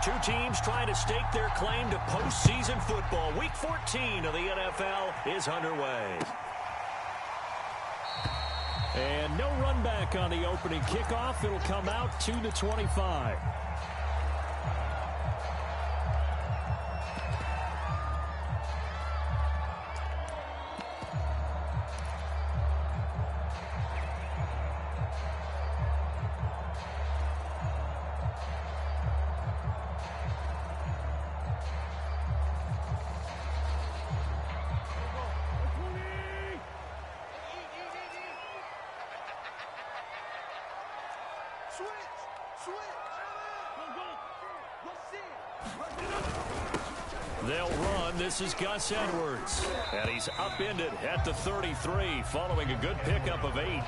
Two teams trying to stake their claim to postseason football. Week 14 of the NFL is underway. And no run back on the opening kickoff. It'll come out 2-25. They'll run. This is Gus Edwards. And he's upended at the 33 following a good pickup of 8.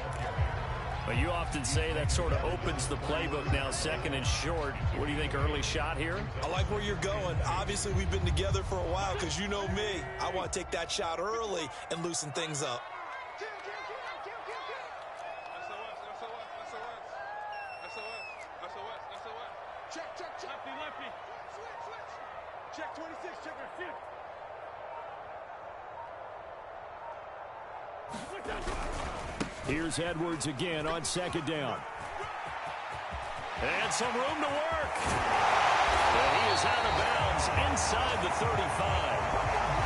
But you often say that sort of opens the playbook now, second and short. What do you think, early shot here? I like where you're going. Obviously, we've been together for a while because you know me. I want to take that shot early and loosen things up. Check 26, check your feet. Here's Edwards again on second down. And some room to work. And he is out of bounds inside the 35.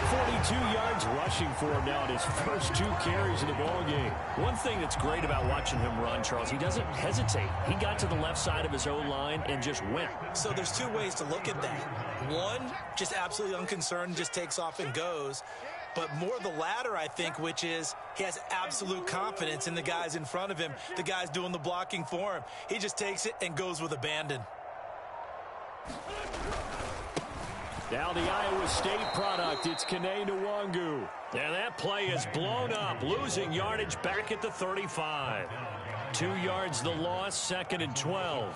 42 yards rushing for him now in his first 2 carries of the ballgame. One thing that's great about watching him run, Charles, he doesn't hesitate. He got to the left side of his O-line and just went. So there's 2 ways to look at that. One, just absolutely unconcerned, just takes off and goes. But more the latter, I think, which is he has absolute confidence in the guys in front of him, the guys doing the blocking for him. He just takes it and goes with abandon. Now the Iowa State product, it's Kene Nwangu. And that play is blown up, losing yardage back at the 35. 2 yards the loss, second and 12.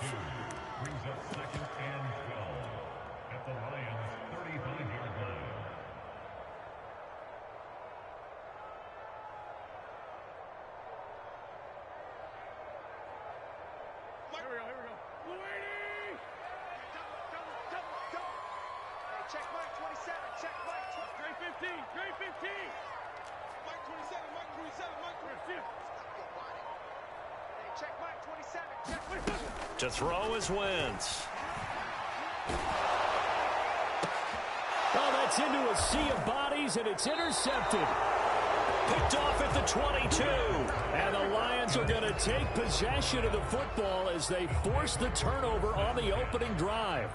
Check Mike 27, check Mike 20. Grade 15, grade 15. Mike 27, Mike 27, Mike 27. Hey, check Mike 27, check. To throw is Wentz. Oh, that's into a sea of bodies, and it's intercepted. Picked off at the 22. And the Lions are going to take possession of the football as they force the turnover on the opening drive.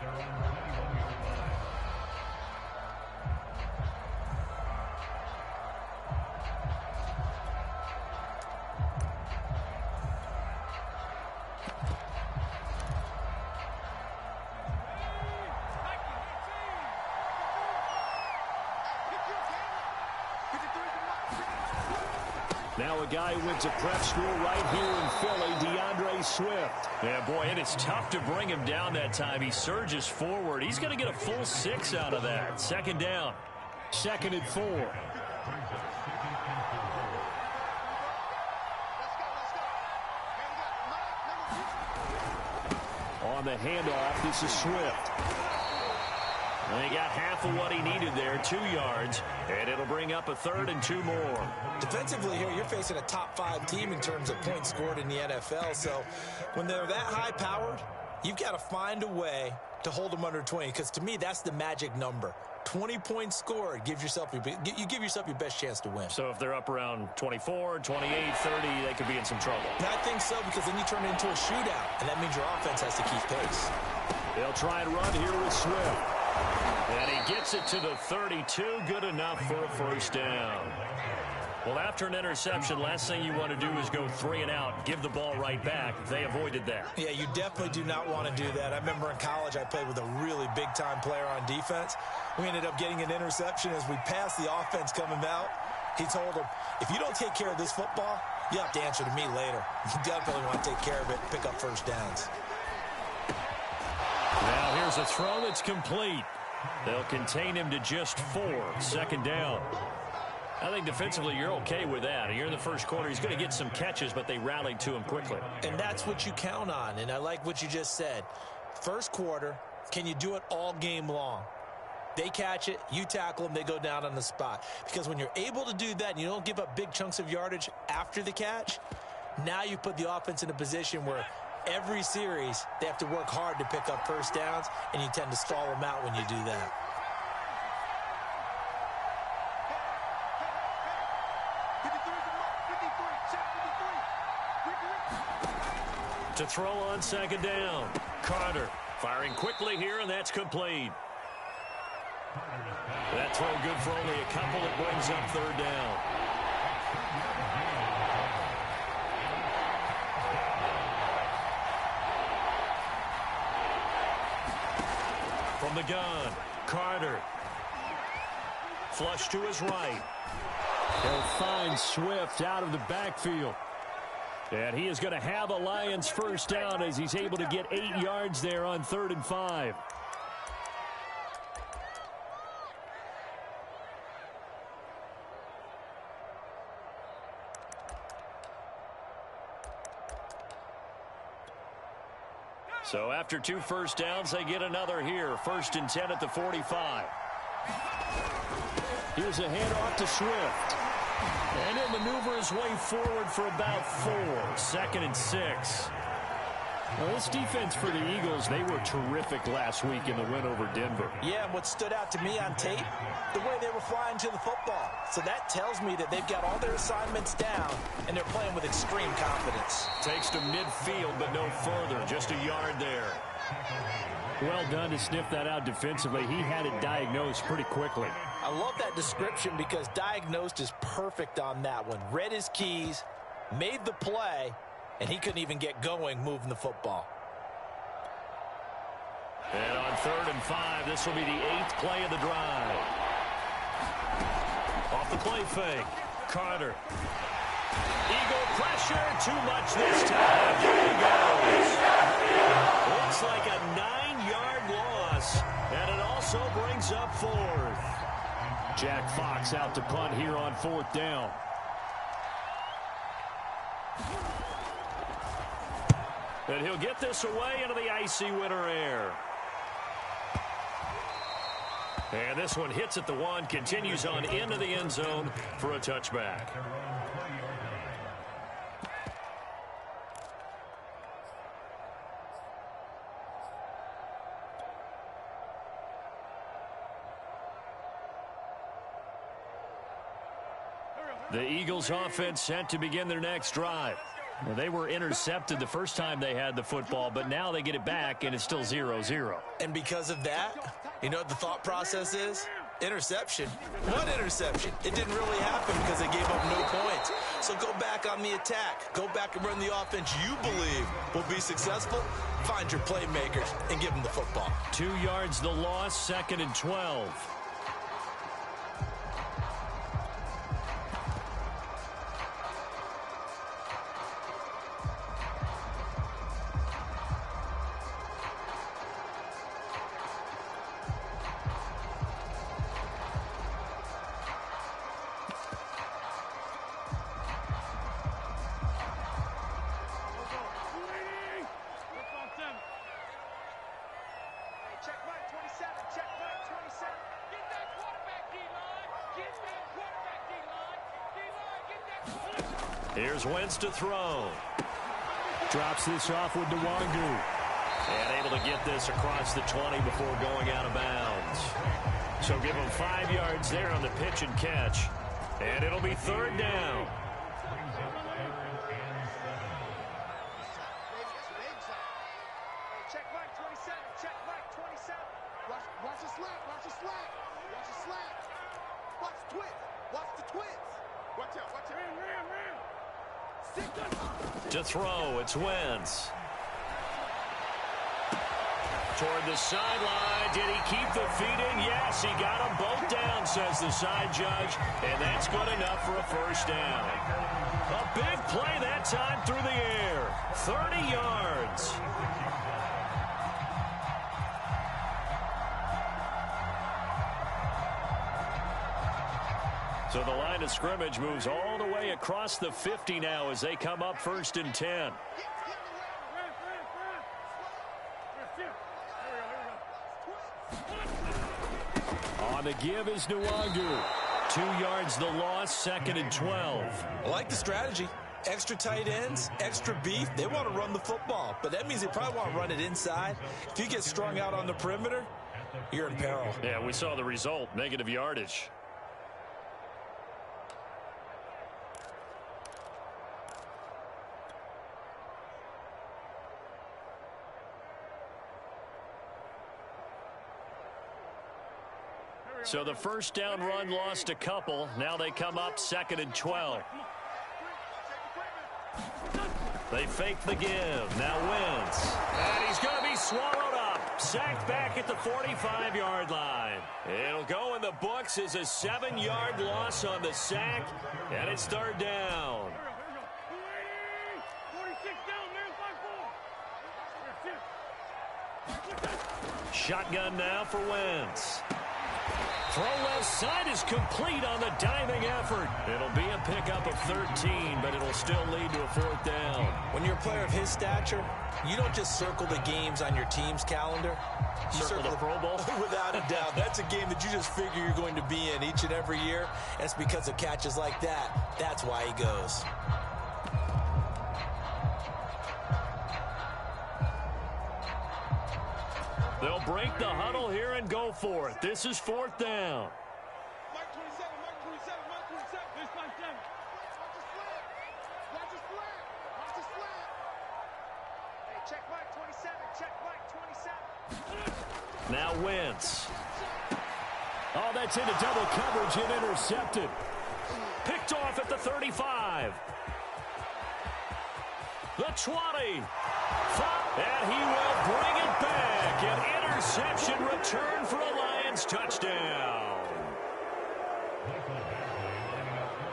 Now a guy who went to prep school right here in Philly, DeAndre Swift. Yeah, boy, and it's tough to bring him down that time. He surges forward. He's going to get a full 6 out of that. Second down. Second and 4. On the handoff, this is Swift. And he got half of what he needed there, 2 yards, and it'll bring up a 3rd and 2 more. Defensively here, you're facing a top 5 team in terms of points scored in the NFL. So when they're that high-powered, you've got to find a way to hold them under 20. Because to me, that's the magic number. 20 points scored gives yourself you give yourself your best chance to win. So if they're up around 24, 28, 30, they could be in some trouble. And I think so, because then you turn it into a shootout, and that means your offense has to keep pace. They'll try and run here with Swift. And he gets it to the 32. Good enough for a first down. Well, after an interception, last thing you want to do is go 3 and out, give the ball right back. They avoided that. Yeah, you definitely do not want to do that. I remember in college I played with a really big-time player on defense. We ended up getting an interception as we passed the offense coming out. He told him, if you don't take care of this football, you have to answer to me later. You definitely want to take care of it, pick up first downs. Now here's a throw that's complete. They'll contain him to just 4. Second down. I think defensively you're okay with that. You're in the first quarter. He's going to get some catches, but they rallied to him quickly. And that's what you count on, and I like what you just said. First quarter, Can you do it all game long? They catch it, you tackle them, they go down on the spot. Because when you're able to do that and you don't give up big chunks of yardage after the catch, now you put the offense in a position where every series they have to work hard to pick up first downs, and you tend to stall them out when you do that. To throw on second down. Carter firing quickly here, and that's complete. That throw good for only a couple. It brings up third down. From the gun, Carter. Flush to his right. They'll find Swift out of the backfield. And he is going to have a Lions first down as he's able to get 8 yards there on 3rd and 5. So after 2 first downs, they get another here. 1st and 10 at the 45. Here's a handoff to Swift. And he'll maneuver his way forward for about 4. 2nd and 6. Well, this defense for the Eagles, they were terrific last week in the win over Denver. Yeah, and what stood out to me on tape, the way they were flying to the football. So that tells me that they've got all their assignments down, and they're playing with extreme confidence. Takes to midfield, but no further. Just a yard there. Well done to sniff that out defensively. He had it diagnosed pretty quickly. I love that description because diagnosed is perfect on that one. Read his keys, made the play, and he couldn't even get going moving the football. And on 3rd and 5, this will be the 8th play of the drive. Off the play fake. Carter. Eagle pressure. Too much this time. There he goes. Looks like a 9-yard loss. And it also brings up 4th. Jack Fox out to punt here on 4th down. And he'll get this away into the icy winter air. And this one hits at the 1, continues on into the end zone for a touchback. The Eagles offense set to begin their next drive. Well, they were intercepted the first time they had the football, but now they get it back, and it's still 0-0. And because of that, you know what the thought process is? Interception. What interception? It didn't really happen because they gave up no points. So go back on the attack. Go back and run the offense you believe will be successful. Find your playmakers and give them the football. 2 yards the loss, 2nd and 12. Here's Wentz to throw. Drops this off with Nwangu. And able to get this across the 20 before going out of bounds. So give him 5 yards there on the pitch and catch. And it'll be 3rd down. Check Mike 27. Check Mike 27. Watch the slack. Watch the slack. Watch the slack. Watch the twist. Watch the twist. Watch out. Watch out. Ram. To throw, it's Wentz. Toward the sideline. Did he keep the feet in? Yes, he got them both down, says the side judge. And that's good enough for a first down. A big play that time through the air. 30 yards. So the line of scrimmage moves all the way across the 50 now as they come up 1st and 10. On the give is Nwangu. 2 yards the loss, 2nd and 12. I like the strategy. Extra tight ends, extra beef. They want to run the football, but that means they probably want to run it inside. If you get strung out on the perimeter, you're in peril. Yeah, we saw the result, negative yardage. So the first down run lost a couple. Now they come up 2nd and 12. They fake the give. Now Wentz. And he's going to be swallowed up. Sacked back at the 45-yard line. It'll go in the books as a 7-yard loss on the sack. And it's 3rd down. Shotgun now for Wentz. Throw left side is complete on the diving effort. It'll be a pickup of 13, but it'll still lead to a 4th down. When you're a player of his stature, you don't just circle the games on your team's calendar. You Circle the Pro Bowl? Without a doubt. That's a game that you just figure you're going to be in each and every year. And it's because of catches like that. That's why he goes. They'll break the huddle here and go for it. This is 4th down. Mike 27, Mike 27, Mike 27. This Mike 10. Watch his flat. Watch his flat. Hey, check Mike 27. Check Mike 27. Now Wentz. Oh, that's into double coverage and intercepted. Picked off at the 35. The 20. And he will bring it back. An interception return for a Lions touchdown.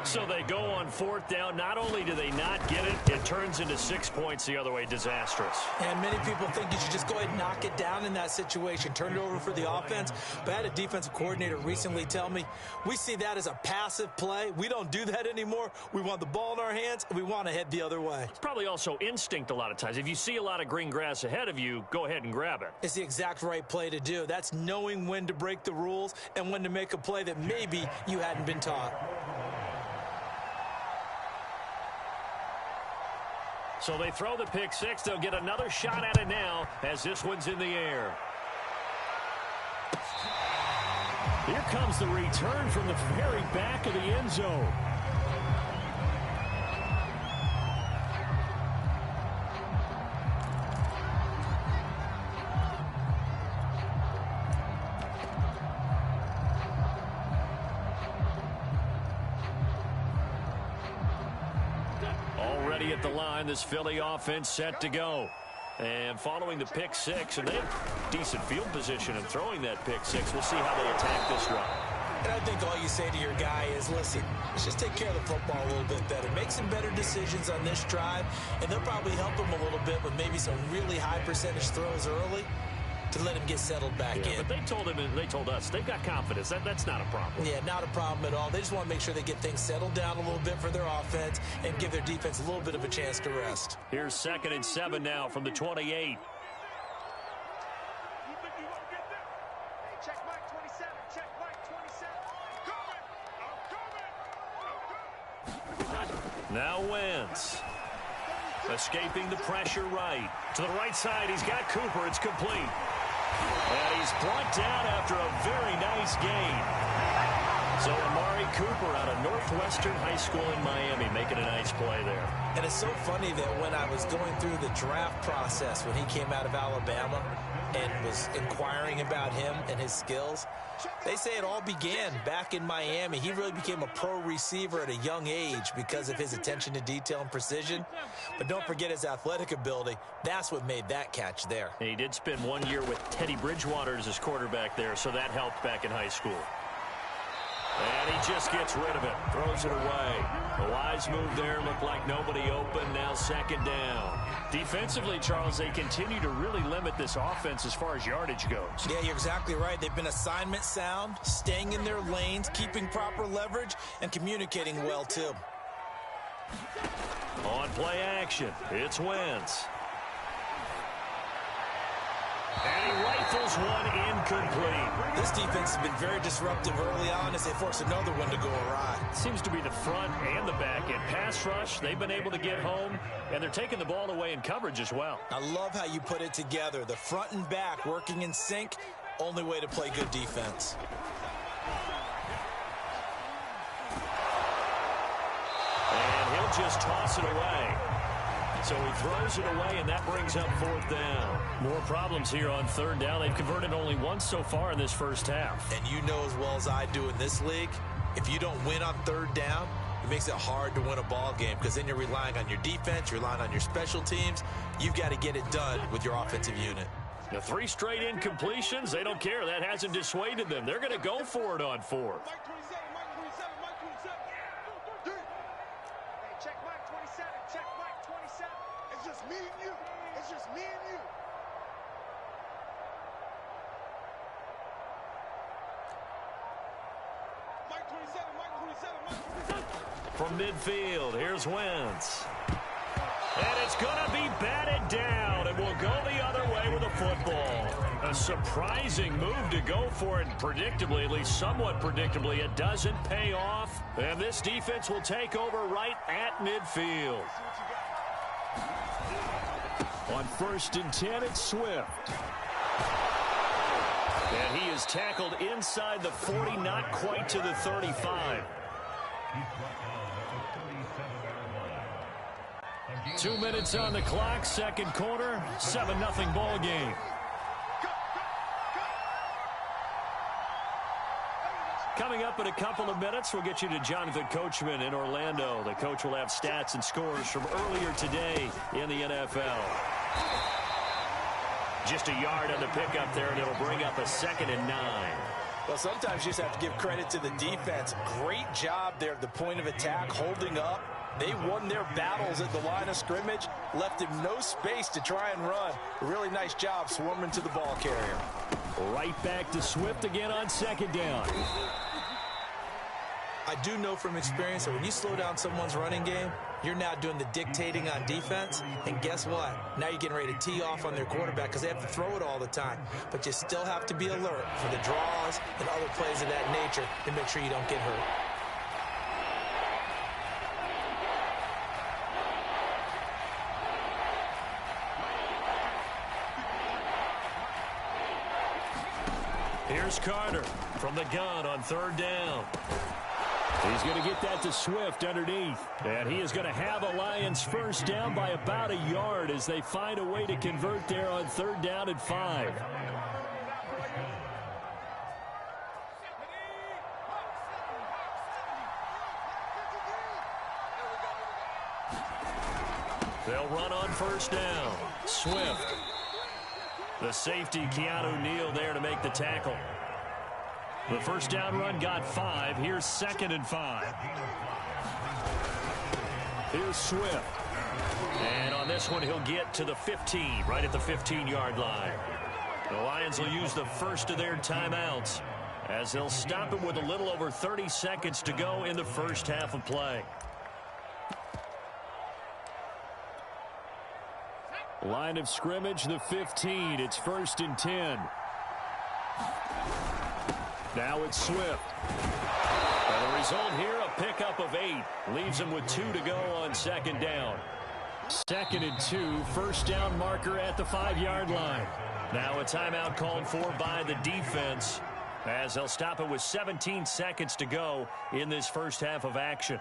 So they go on 4th down. Not only do they not get it, it turns into 6 points the other way. Disastrous. And many people think you should just go ahead and knock it down in that situation. Turn it over for the offense. But I had a defensive coordinator recently tell me, we see that as a passive play. We don't do that anymore. We want the ball in our hands, and we want to head the other way. It's probably also instinct a lot of times. If you see a lot of green grass ahead of you, go ahead and grab it. It's the exact right play to do. That's knowing when to break the rules and when to make a play that maybe you hadn't been taught. So they throw the pick six. They'll get another shot at it now as this one's in the air. Here comes the return from the very back of the end zone. Already at the line, this Philly offense set to go. And following the pick six, and they have decent field position in throwing that pick six. We'll see how they attack this drive. And I think all you say to your guy is, listen, let's just take care of the football a little bit better. Make some better decisions on this drive, and they'll probably help him a little bit with maybe some really high percentage throws early to let him get settled back in. But they told him, and they told us, they've got confidence. That's not a problem. Yeah, not a problem at all. They just want to make sure they get things settled down a little bit for their offense and give their defense a little bit of a chance to rest. Here's 2nd and 7 now from the 28. Check Mike 27. Check Mike 27. Now Wentz. Escaping the pressure right. To the right side, he's got Cooper. It's complete. And he's brought down after a very nice gain. So Amari Cooper out of Northwestern High School in Miami making a nice play there. And it's so funny that when I was going through the draft process when he came out of Alabama and was inquiring about him and his skills, they say it all began back in Miami. He really became a pro receiver at a young age because of his attention to detail and precision. But don't forget his athletic ability. That's what made that catch there. And he did spend 1 year with Teddy Bridgewater as his quarterback there, so that helped back in high school. And he just gets rid of it, throws it away. A wise move there, looked like nobody open, now 2nd down. Defensively, Charles, they continue to really limit this offense as far as yardage goes. Yeah, you're exactly right. They've been assignment sound, staying in their lanes, keeping proper leverage, and communicating well, too. On play action, it's Wentz. And he rifles one incomplete. This defense has been very disruptive early on as they force another one to go awry. Seems to be the front and the back end. Pass rush, they've been able to get home, and they're taking the ball away in coverage as well. I love how you put it together. The front and back working in sync, only way to play good defense. And he'll just toss it away. So he throws it away, and that brings up fourth down. More problems here on third down. They've converted only once so far in this first half. And you know as well as I do in this league, if you don't win on third down, it makes it hard to win a ball game because then you're relying on your defense, you're relying on your special teams. You've got to get it done with your offensive unit. The 3 straight incompletions, they don't care. That hasn't dissuaded them. They're going to go for it on fourth. Check Mike 27. Check Mike 27. It's just me and you. It's just me and you. Mike 27. Mike 27. Mike 27. From midfield, here's Wentz. And it's going to be batted down, and will go the other way with the football. A surprising move to go for it, predictably, at least somewhat predictably. It doesn't pay off, and this defense will take over right at midfield. On 1st and 10, it's Swift. And he is tackled inside the 40, not quite to the 35. 2 minutes on the clock, second quarter, 7-0 ball game. Coming up in a couple of minutes, we'll get you to Jonathan Coachman in Orlando. The coach will have stats and scores from earlier today in the NFL. Just a yard on the pickup there, and it'll bring up a 2nd and 9. Well, sometimes you just have to give credit to the defense. Great job there at the point of attack, holding up. They won their battles at the line of scrimmage, left him no space to try and run. A really nice job swarming to the ball carrier. Right back to Swift again on 2nd down. I do know from experience that when you slow down someone's running game, you're now doing the dictating on defense. And guess what? Now you're getting ready to tee off on their quarterback because they have to throw it all the time. But you still have to be alert for the draws and other plays of that nature to make sure you don't get hurt. Here's Carter from the gun on 3rd down. He's going to get that to Swift underneath. And he is going to have a Lions first down by about a yard as they find a way to convert there on 3rd down and 5. They'll run on 1st down. Swift. The safety, Keanu Neal, there to make the tackle. The first down run got 5. Here's 2nd and 5. Here's Swift. And on this one, he'll get to the 15, right at the 15-yard line. The Lions will use the first of their timeouts as they'll stop him with a little over 30 seconds to go in the first half of play. Line of scrimmage, the 15. It's 1st and 10. Now it's Swift. And the result here, a pickup of 8. Leaves him with 2 to go on 2nd down. 2nd and 2. First down marker at the 5-yard line. Now a timeout called for by the defense as they'll stop it with 17 seconds to go in this first half of action.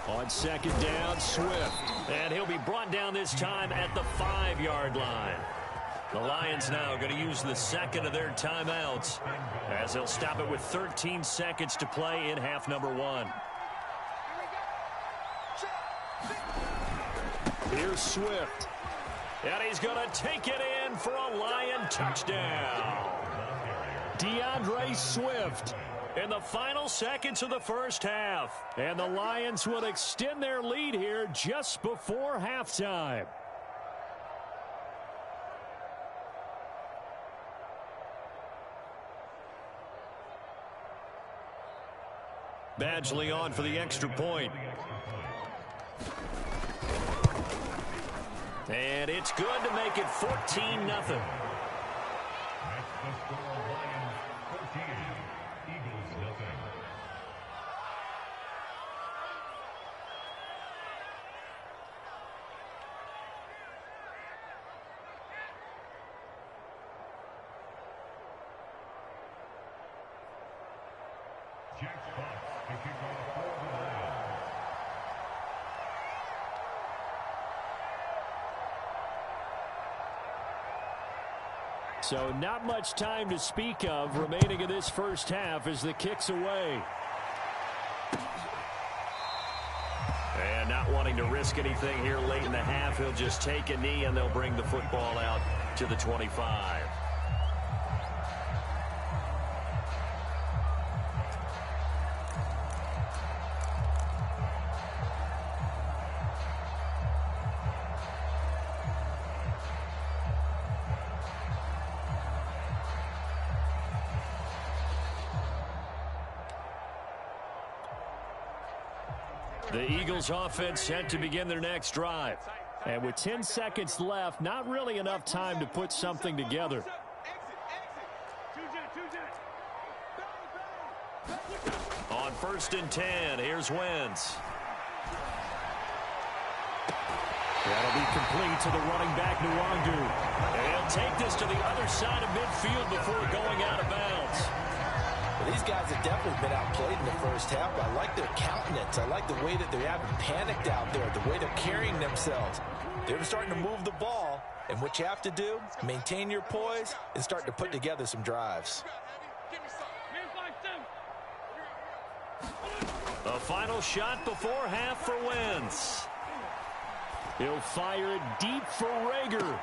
On 2nd down, Swift. And he'll be brought down this time at the 5-yard line. The Lions now going to use the second of their timeouts as they'll stop it with 13 seconds to play in half number 1. Here's Swift. And he's going to take it in for a Lion touchdown. DeAndre Swift in the final seconds of the first half. And the Lions will extend their lead here just before halftime. Badgley on for the extra point. And it's good to make it 14-0. So not much time to speak of remaining in this first half as the kick's away. And not wanting to risk anything here late in the half, he'll just take a knee and they'll bring the football out to the 25. The Eagles offense set to begin their next drive. And with 10 seconds left, not really enough time to put something together. On 1st and 10, here's Wentz. That'll be complete to the running back, Nwangu. And he'll take this to the other side of midfield before going out of bounds. Well, these guys have definitely been outplayed in the first half, but I like their countenance. I like the way that they haven't panicked out there, the way they're carrying themselves. They're starting to move the ball, and what you have to do, maintain your poise and start to put together some drives. A final shot before half for Wentz. He'll fire it deep for Rager.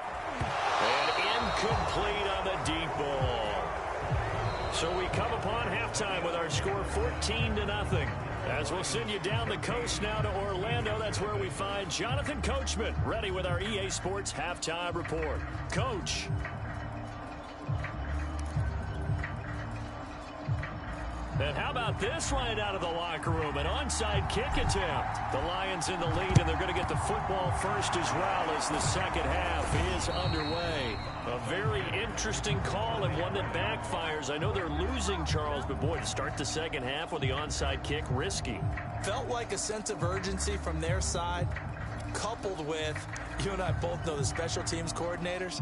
And incomplete on the deep ball. So we come upon halftime with our score 14-0. As we'll send you down the coast now to Orlando, that's where we find Jonathan Coachman ready with our EA Sports halftime report. Coach. And how about this right out of the locker room? An onside kick attempt. The Lions in the lead, and they're going to get the football first as well as the second half is underway. A very interesting call and one that backfires. I know they're losing, Charles, but boy, to start the second half with the onside kick, risky. Felt like a sense of urgency from their side, coupled with, you and I both know the special teams coordinators.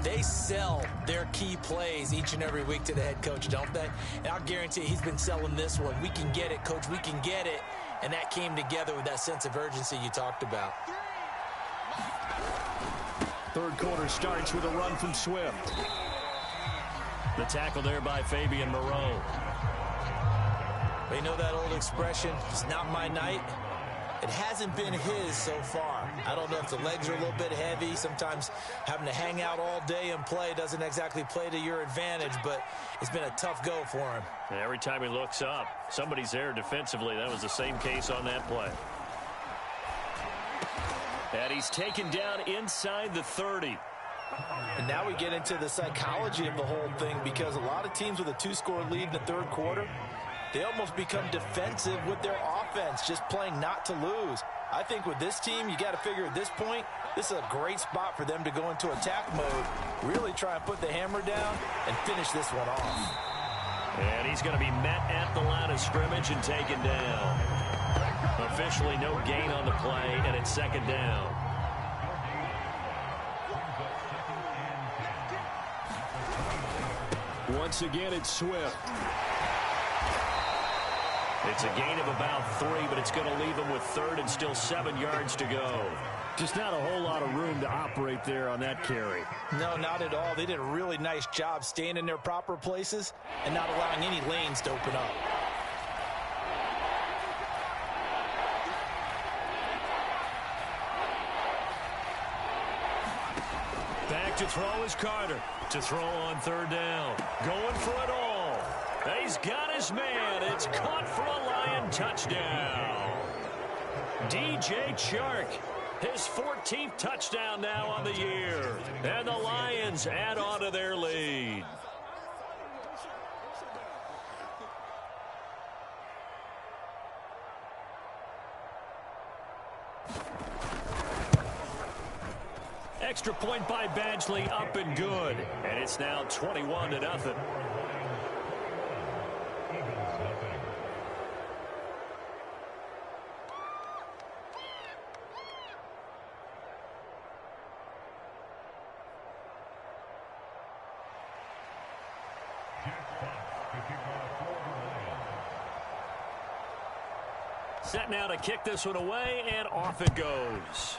They sell their key plays each and every week to the head coach, don't they? And I'll guarantee he's been selling this one. We can get it, coach. We can get it. And that came together with that sense of urgency you talked about. Third quarter starts with a run from Swift. The tackle there by Fabian Moreau. But you know that old expression, it's not my night? It hasn't been his so far. I don't know if the legs are a little bit heavy. Sometimes having to hang out all day and play doesn't exactly play to your advantage, but it's been a tough go for him. And every time he looks up, somebody's there defensively. That was the same case on that play. And he's taken down inside the 30. And now we get into the psychology of the whole thing, because a lot of teams with a 2-score lead in the third quarter, they almost become defensive with their offense, just playing not to lose. I think with this team, you got to figure at this point, this is a great spot for them to go into attack mode, really try and put the hammer down and finish this one off. And he's going to be met at the line of scrimmage and taken down. Officially no gain on the play, and it's second down. Once again, it's Swift. It's a gain of about 3, but it's going to leave them with third and still 7 yards to go. Just not a whole lot of room to operate there on that carry. No, not at all. They did a really nice job staying in their proper places and not allowing any lanes to open up. Back to throw is Carter. To throw on third down. Going for it all. He's got his man. It's caught for a Lion touchdown. DJ Chark, his 14th touchdown now on the year. And the Lions add on to their lead. Extra point by Badgley, up and good. And it's now 21-0. Set now to kick this one away, and off it goes.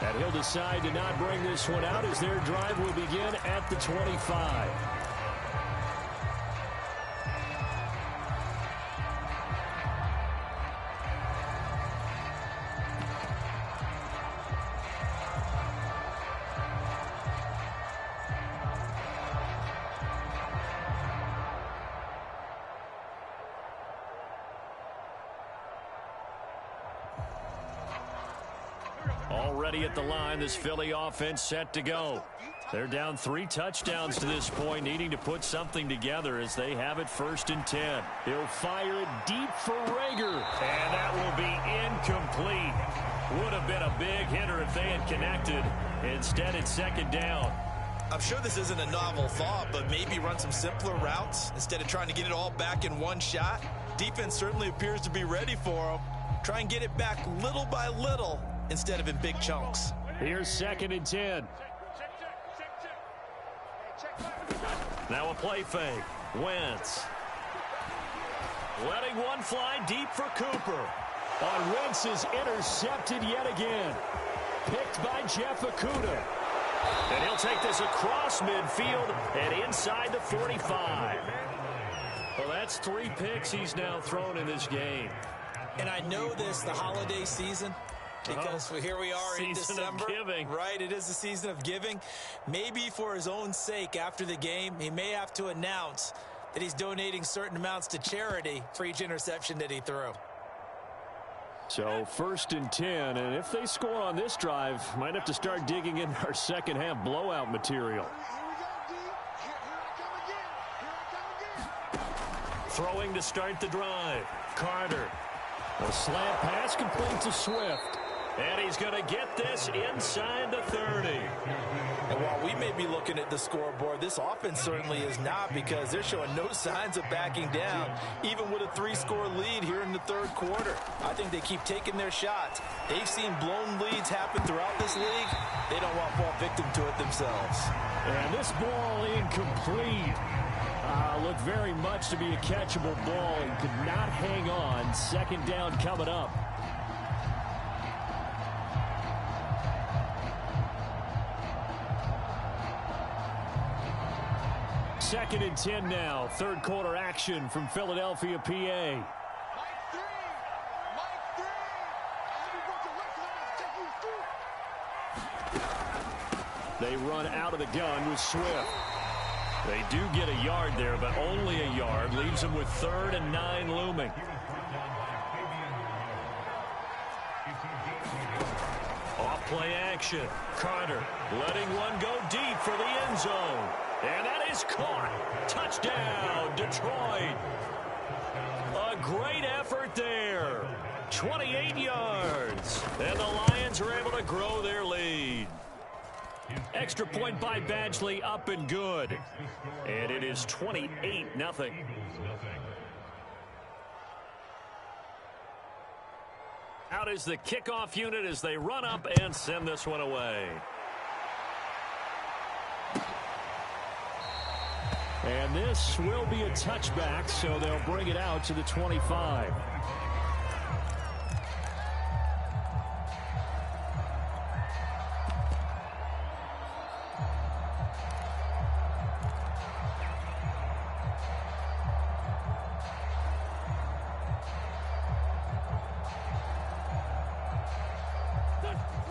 And he'll decide to not bring this one out as their drive will begin at the 25. Already at the line, this Philly offense set to go. They're down 3 touchdowns to this point, needing to put something together as they have it 1st and 10. He'll fire it deep for Rager, and that will be incomplete. Would have been a big hitter if they had connected. Instead, it's 2nd down. I'm sure this isn't a novel thought, but maybe run some simpler routes instead of trying to get it all back in one shot. Defense certainly appears to be ready for him. Try and get it back little by little instead of in big chunks. Here's 2nd and 10. Now a play fake. Wentz. Letting one fly deep for Cooper. Wentz is intercepted yet again. Picked by Jeff Okudah. And he'll take this across midfield and inside the 45. Well, that's 3 picks he's now thrown in this game. And I know this, the holiday season, because here we are in December. Season of giving. Right, it is the season of giving. Maybe for his own sake after the game, he may have to announce that he's donating certain amounts to charity for each interception that he threw. So 1st and 10, and if they score on this drive, might have to start digging in our second half blowout material. Throwing to start the drive. Carter. A slant pass complete to Swift. And he's going to get this inside the 30. And while we may be looking at the scoreboard, this offense certainly is not, because they're showing no signs of backing down, even with a 3-score lead here in the 3rd quarter. I think they keep taking their shots. They've seen blown leads happen throughout this league. They don't want to fall victim to it themselves. And this ball incomplete. Looked very much to be a catchable ball and could not hang on. 2nd down coming up. Second and 10 now. 3rd quarter action from Philadelphia, PA. They run out of the gun with Swift. They do get a yard there, but only a yard. Leaves them with 3rd and 9 looming. Off play action. Carter letting one go deep for the end zone. And that is caught. Touchdown, Detroit. A great effort there. 28 yards. And the Lions are able to grow their lead. Extra point by Badgley, up and good. And it is 28-0. Out is the kickoff unit as they run up and send this one away. And this will be a touchback, so they'll bring it out to the 25.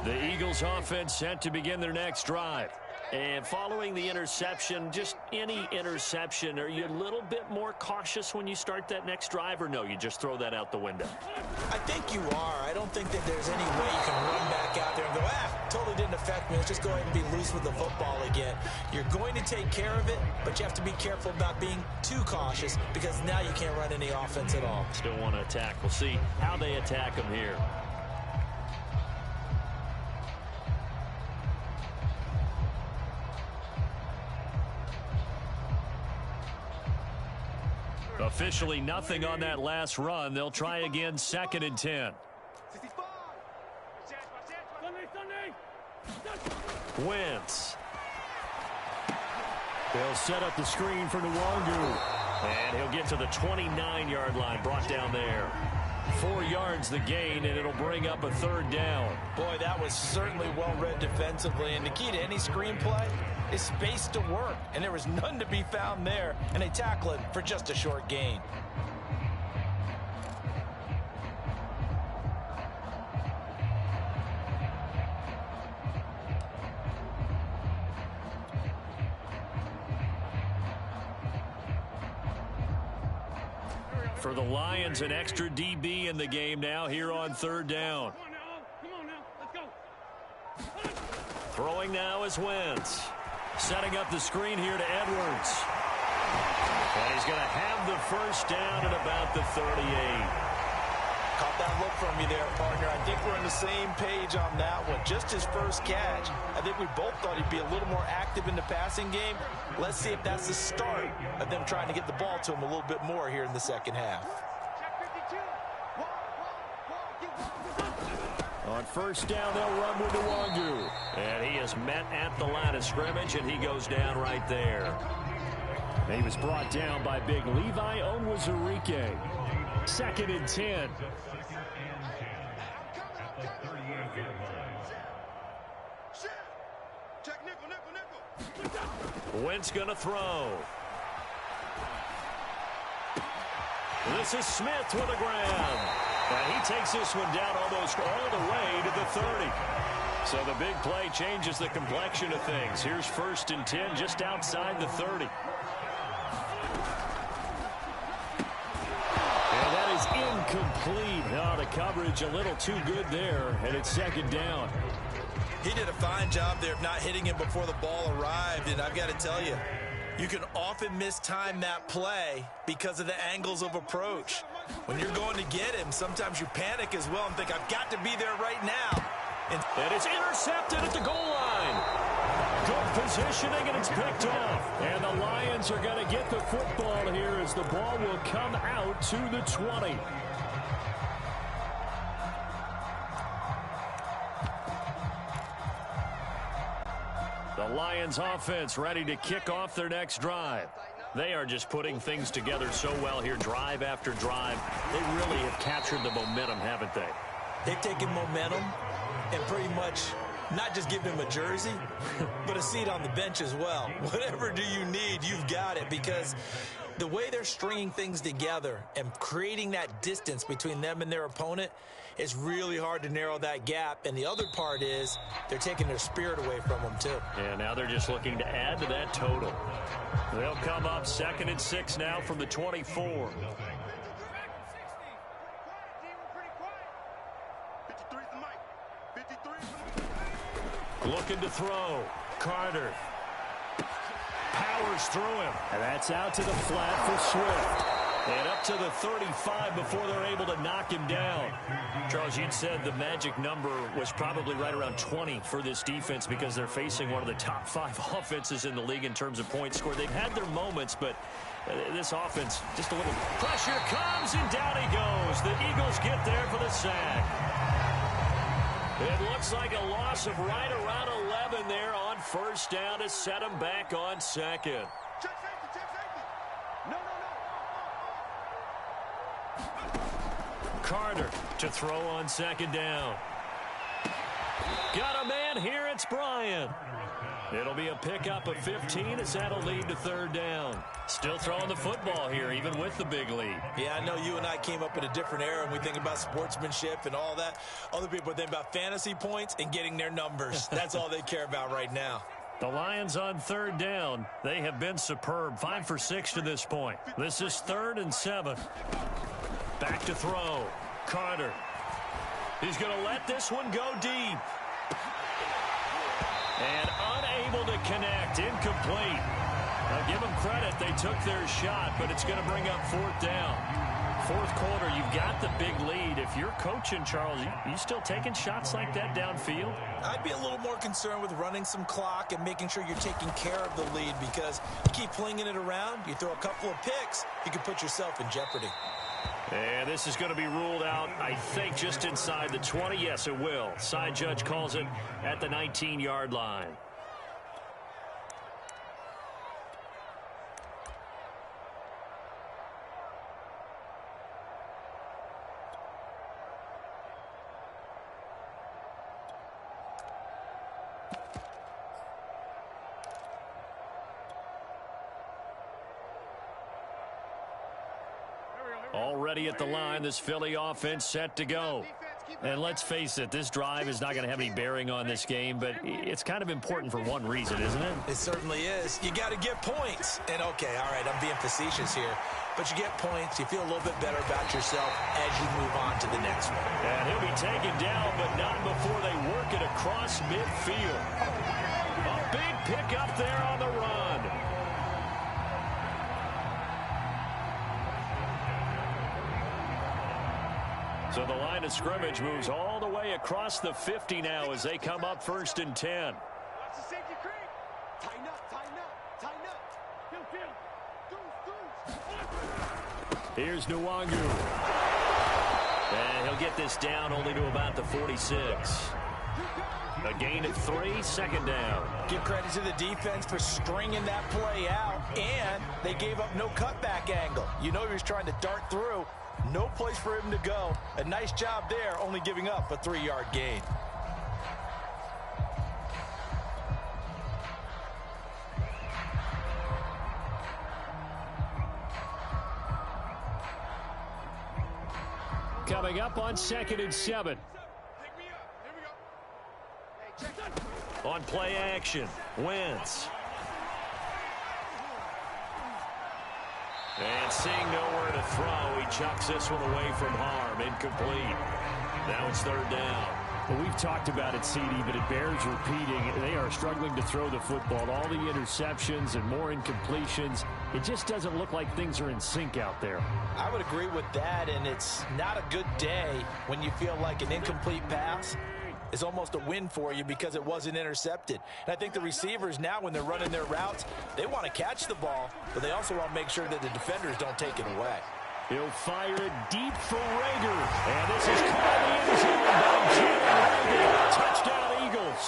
The Eagles offense set to begin their next drive. And following the interception, just any interception, are you a little bit more cautious when you start that next drive, or no, you just throw that out the window? I think you are. I don't think that there's any way you can run back out there and go, totally didn't affect me. Let's just go ahead and be loose with the football again. You're going to take care of it, but you have to be careful about being too cautious because now you can't run any offense at all. Still want to attack. We'll see how they attack them here. Officially nothing on that last run. They'll try again, 2nd and 10. Wentz. They'll set up the screen for Nwangu. And he'll get to the 29-yard line, brought down there. 4 yards the gain, and it'll bring up a 3rd down. Boy, that was certainly well-read defensively. And the key to any screenplay is space to work. And there was none to be found there. And they tackle him for just a short gain. For the Lions, an extra DB in the game now here on 3rd down. Come on now. Let's go. Throwing now is Wentz. Setting up the screen here to Edwards. And he's going to have the 1st down at about the 38. Caught that look from you there, partner. I think we're on the same page on that one. Just his first catch. I think we both thought he'd be a little more active in the passing game. Let's see if that's the start of them trying to get the ball to him a little bit more here in the second half. On 1st down, they'll run with Nwangu. And he is met at the line of scrimmage, and he goes down right there. He was brought down by big Levi Onwuzurike. 2nd and 10. Wentz going to throw. This is Smith with a grab. And he takes this one down almost all the way to the 30. So the big play changes the complexion of things. Here's 1st and 10 just outside the 30. And that is incomplete. Oh, the coverage a little too good there, and it's 2nd down. He did a fine job there of not hitting him before the ball arrived, and I've got to tell you, you can often mistime that play because of the angles of approach. When you're going to get him, sometimes you panic as well and think, I've got to be there right now. And it's intercepted at the goal line. Good positioning, and it's picked off. And the Lions are going to get the football here as the ball will come out to the 20. The Lions offense ready to kick off their next drive. They are just putting things together so well here, drive after drive. They really have captured the momentum, haven't they? They've taken momentum and pretty much not just give him a jersey, but a seat on the bench as well. Whatever do you need, you've got it, because the way they're stringing things together and creating that distance between them and their opponent, it's really hard to narrow that gap. And the other part is they're taking their spirit away from them, too. And now they're just looking to add to that total. They'll come up 2nd and 6 now from the 24. Looking to throw. Carter. Powers through him. And that's out to the flat for Swift. And up to the 35 before they're able to knock him down. Charles, you'd said the magic number was probably right around 20 for this defense because they're facing one of the top 5 offenses in the league in terms of points scored. They've had their moments, but this offense, just a little pressure comes, and down he goes. The Eagles get there for the sack. It looks like a loss of right around 11 there on 1st down to set him back on 2nd. Carter to throw on 2nd down. Got a man here, it's Bryant. It'll be a pickup of 15 as that'll lead to 3rd down. Still throwing the football here, even with the big lead. Yeah, I know you and I came up in a different era, and we think about sportsmanship and all that. Other people think about fantasy points and getting their numbers. That's all they care about right now. The Lions on third down. They have been superb. 5 for 6 to this point. This is 3rd and 7. Back to throw. Carter. He's going to let this one go deep. And unable to connect. Incomplete. Now give them credit. They took their shot, but it's going to bring up 4th down. 4th quarter, you've got the big lead. If you're coaching, Charles, you still taking shots like that downfield? I'd be a little more concerned with running some clock and making sure you're taking care of the lead, because you keep flinging it around, you throw a couple of picks, you can put yourself in jeopardy. And this is going to be ruled out, I think, just inside the 20. Yes, it will. Side judge calls it at the 19-yard line. Already at the line, this Philly offense set to go. And let's face it, this drive is not going to have any bearing on this game, but it's kind of important for one reason, isn't it? It certainly is. You got to get points. And, okay, all right, I'm being facetious here. But you get points, you feel a little bit better about yourself as you move on to the next one. And he'll be taken down, but not before they work it across midfield. A big pickup there on the run. So the line of scrimmage moves all the way across the 50 now as they come up 1st and 10. Watch the safety creep. Tighten up, tighten up, tighten up. Here's Nwangu. And he'll get this down only to about the 46. A gain of 3, 2nd down. Give credit to the defense for stringing that play out, and they gave up no cutback angle. You know he was trying to dart through. No place for him to go. A nice job there, only giving up a 3-yard gain. Coming up on 2nd and 7. On play action, Wentz. And seeing nowhere to throw, he chucks this one away from harm. Incomplete. Now it's 3rd down. Well, we've talked about it, CD, but it bears repeating. They are struggling to throw the football. All the interceptions and more incompletions. It just doesn't look like things are in sync out there. I would agree with that, and it's not a good day when you feel like an incomplete pass is almost a win for you because it wasn't intercepted. And I think the receivers now, when they're running their routes, they want to catch the ball, but they also want to make sure that the defenders don't take it away. He'll fire it deep for Rager. And this is caught in the end zone by Jalen Rager. Touchdown, Eagles.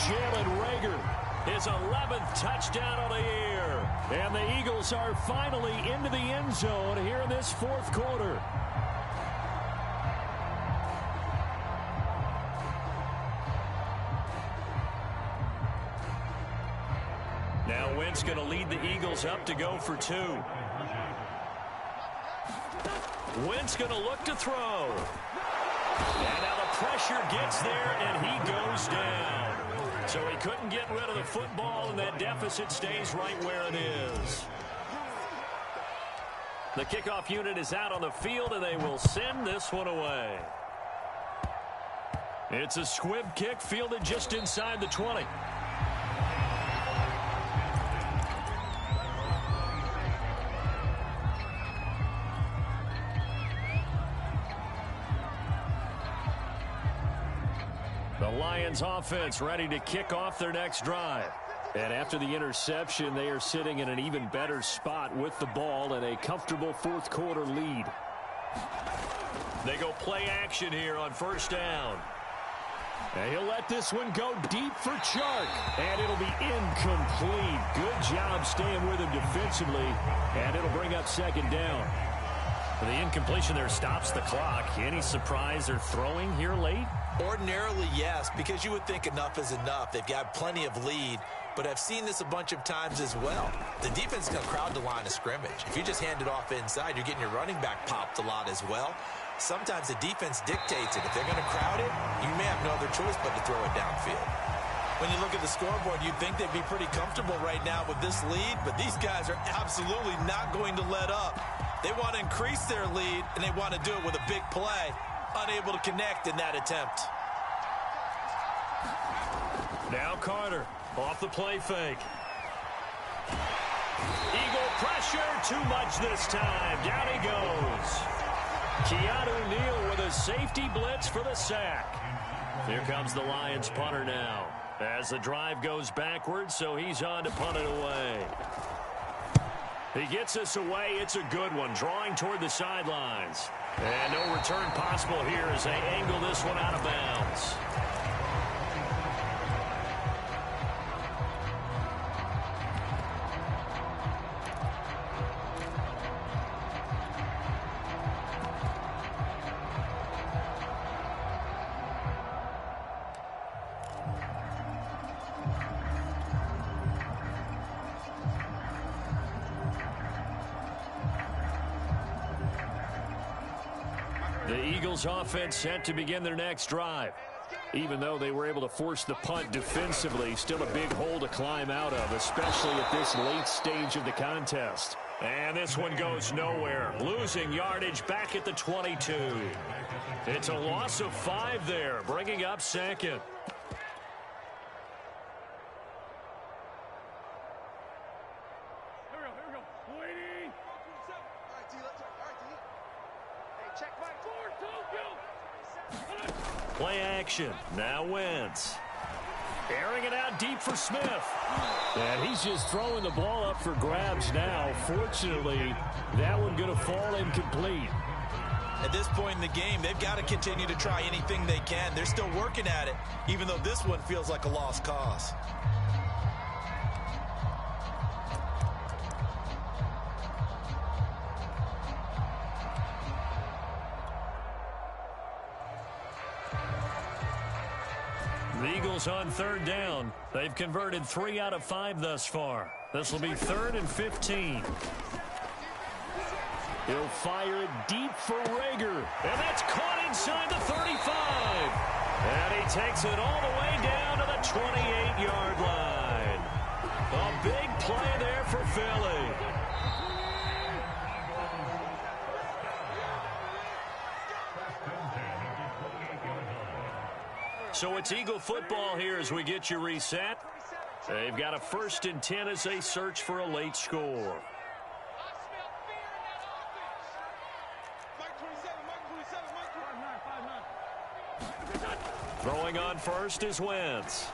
Jalen Rager, his 11th touchdown of the year. And the Eagles are finally into the end zone here in this 4th quarter. Now Wentz going to lead the Eagles up to go for 2. Wentz going to look to throw. And now the pressure gets there, and he goes down. So he couldn't get rid of the football, and that deficit stays right where it is. The kickoff unit is out on the field, and they will send this one away. It's a squib kick fielded just inside the 20. The Lions offense ready to kick off their next drive. And after the interception, they are sitting in an even better spot with the ball and a comfortable 4th quarter lead. They go play action here on 1st down. And he'll let this one go deep for Chark. And it'll be incomplete. Good job staying with him defensively. And it'll bring up 2nd down. The incompletion there stops the clock. Any surprise they're throwing here late? Ordinarily, yes, because you would think enough is enough. They've got plenty of lead, but I've seen this a bunch of times as well. The defense is going to crowd the line of scrimmage. If you just hand it off inside, you're getting your running back popped a lot as well. Sometimes the defense dictates it. If they're going to crowd it, you may have no other choice but to throw it downfield. When you look at the scoreboard, you'd think they'd be pretty comfortable right now with this lead, but these guys are absolutely not going to let up. They want to increase their lead, and they want to do it with a big play. Unable to connect in that attempt. Now Carter off the play fake. Eagle pressure, too much this time. Down he goes. Keanu Neal with a safety blitz for the sack. Here comes the Lions punter now. As the drive goes backwards, so he's on to punt it away. He gets us away. It's a good one, drawing toward the sidelines. And no return possible here as they angle this one out of bounds. The Eagles offense set to begin their next drive. Even though they were able to force the punt defensively, still a big hole to climb out of, especially at this late stage of the contest. And this one goes nowhere. Losing yardage back at the 22. It's a loss of 5 there, bringing up second. Play action. Now Wentz. Airing it out deep for Smith. And he's just throwing the ball up for grabs now. Fortunately, that one going to fall incomplete. At this point in the game, they've got to continue to try anything they can. They're still working at it, even though this one feels like a lost cause. The Eagles on third down. They've converted 3 out of 5 thus far. This will be 3rd and 15. He'll fire it deep for Rager. And that's caught inside the 35. And he takes it all the way down to the 28-yard line. A big play there for Philly. So it's Eagle football here as we get you reset. They've got a 1st and 10 as they search for a late score. Throwing on first is Wentz.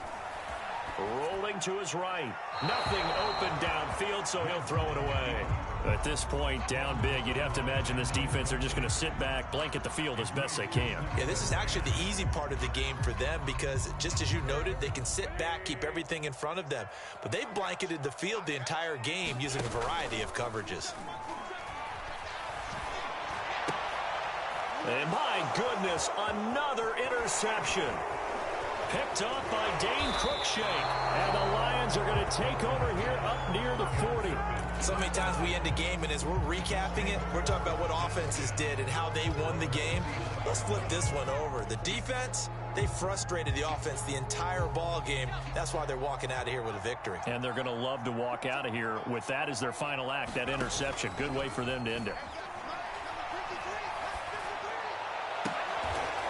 Rolling to his right. Nothing open downfield, so he'll throw it away. At this point, down big, you'd have to imagine this defense are just going to sit back, blanket the field as best they can. Yeah, this is actually the easy part of the game for them because, just as you noted, they can sit back, keep everything in front of them. But they've blanketed the field the entire game using a variety of coverages. And my goodness, another interception. Picked off by Dane Cruikshank. And the Lions are going to take over here up near the 40. So many times we end a game, and as we're recapping it, we're talking about what offenses did and how they won the game. Let's flip this one over. The defense, they frustrated the offense the entire ball game. That's why they're walking out of here with a victory. And they're going to love to walk out of here with that as their final act, that interception. Good way for them to end it.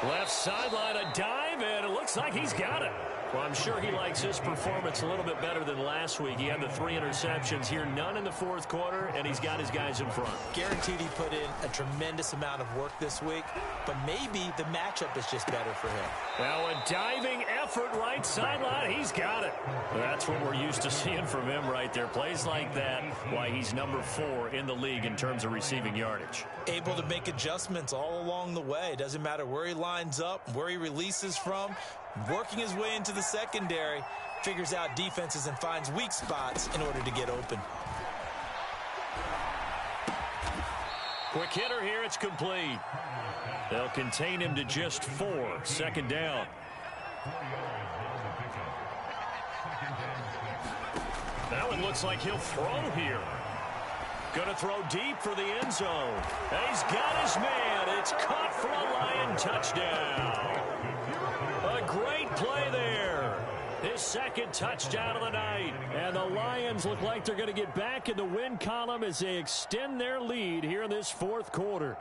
Left sideline, a dive, and it looks like he's got it. Well, I'm sure he likes his performance a little bit better than last week. He had the 3 interceptions here, none in the 4th quarter, and he's got his guys in front. Guaranteed he put in a tremendous amount of work this week, but maybe the matchup is just better for him. Now a diving effort right sideline. He's got it. That's what we're used to seeing from him right there. Plays like that, why he's number 4 in the league in terms of receiving yardage. Able to make adjustments all along the way. Doesn't matter where he lines up, where he releases from. Working his way into the secondary, figures out defenses and finds weak spots in order to get open. Quick hitter here, it's complete. They'll contain him to just 4. 2nd down. That one looks like he'll throw here. Going to throw deep for the end zone. And he's got his man. It's caught for a Lion touchdown. A great play there. His second touchdown of the night. And the Lions look like they're going to get back in the win column as they extend their lead here in this fourth quarter.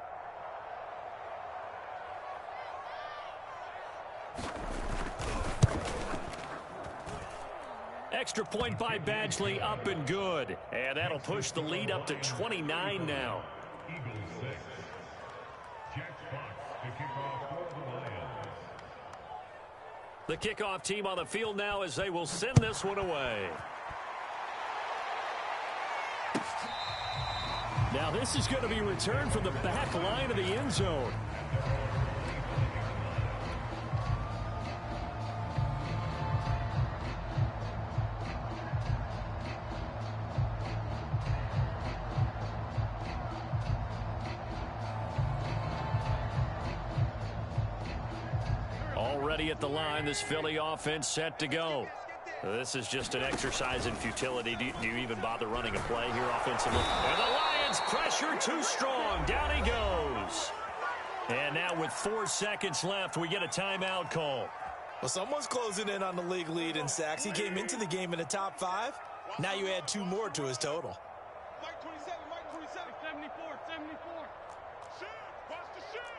Extra point by Badgley, up and good. And that'll push the lead up to 29 now. The kickoff team on the field now as they will send this one away. Now this is going to be returned from the back line of the end zone. Already at the line, this Philly offense set to go. This is just an exercise in futility. Do you even bother running a play here offensively? And the Lions pressure too strong. Down he goes. And now with 4 seconds left, we get a timeout call. Well, someone's closing in on the league lead in sacks. He came into the game in the top 5. Now you add 2 more to his total. Mike 27, Mike 27. 74, 74. Shoot, watch the shoot.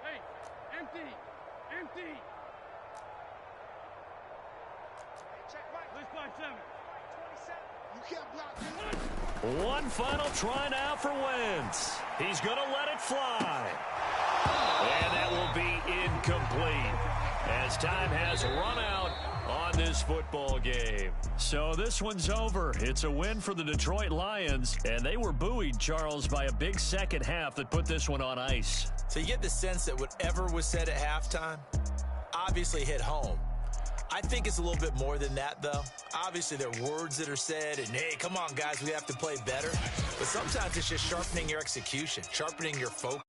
Hey, empty, empty. Hey, check Mike. Let's find 7. Mike 27. You can't block this. One final try now for Wentz. He's going to let it fly. And that will be incomplete as time has run out on this football game. So this one's over. It's a win for the Detroit Lions, and they were buoyed, Charles, by a big second half that put this one on ice. So you get the sense that whatever was said at halftime obviously hit home. I think it's a little bit more than that, though. Obviously, there are words that are said, and, hey, come on, guys, we have to play better. But sometimes it's just sharpening your execution, sharpening your focus.